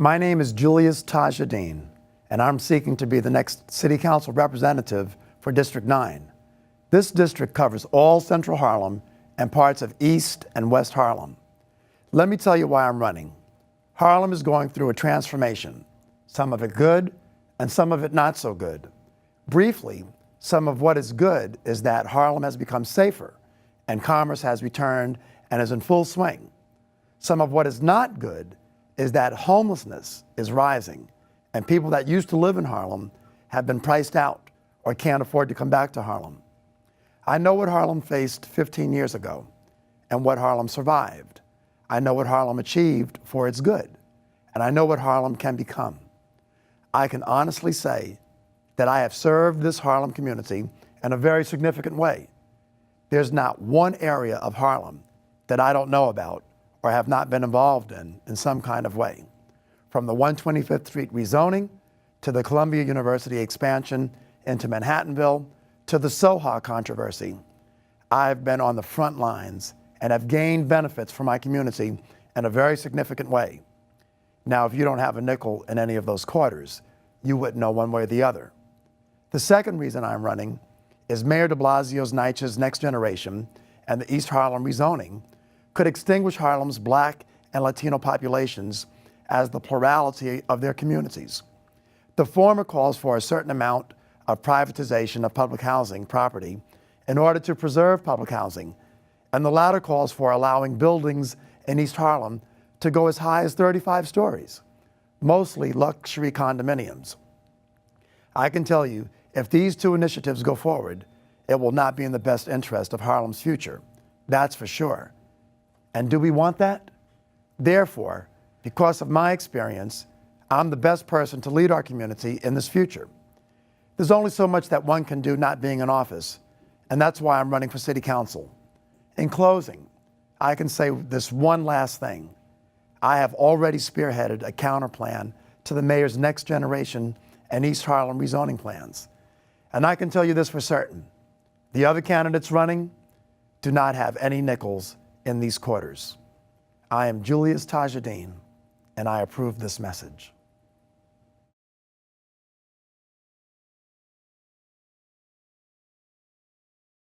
My name is Julius Tajiddin, and I'm seeking to be the next City Council representative for District 9. This district covers all Central Harlem and parts of East and West Harlem. Let me tell you why I'm running. Harlem is going through a transformation, some of it good and some of it not so good. Briefly, some of what is good is that Harlem has become safer and commerce has returned and is in full swing. Some of what is not good is that homelessness is rising and people that used to live in Harlem have been priced out or can't afford to come back to Harlem. I know what Harlem faced 15 years ago and what Harlem survived. I know what Harlem achieved for its good, and I know what Harlem can become. I can honestly say that I have served this Harlem community in a very significant way. There's not one area of Harlem that I don't know about or have not been involved in some kind of way. From the 125th Street rezoning, to the Columbia University expansion into Manhattanville, to the Soha controversy, I've been on the front lines and have gained benefits for my community in a very significant way. Now, if you don't have a nickel in any of those quarters, you wouldn't know one way or the other. The second reason I'm running is Mayor de Blasio's NYCHA's Next Generation and the East Harlem rezoning could extinguish Harlem's Black and Latino populations as the plurality of their communities. The former calls for a certain amount of privatization of public housing property in order to preserve public housing, and the latter calls for allowing buildings in East Harlem to go as high as 35 stories, mostly luxury condominiums. I can tell you, if these two initiatives go forward, it will not be in the best interest of Harlem's future. That's for sure. And do we want that? Therefore, because of my experience, I'm the best person to lead our community in this future. There's only so much that one can do not being in office, and that's why I'm running for City Council. In closing, I can say this one last thing. I have already spearheaded a counterplan to the mayor's Next Generation and East Harlem rezoning plans. And I can tell you this for certain. The other candidates running do not have any nickels in these quarters. I am Julius Tajiddin, and I approve this message.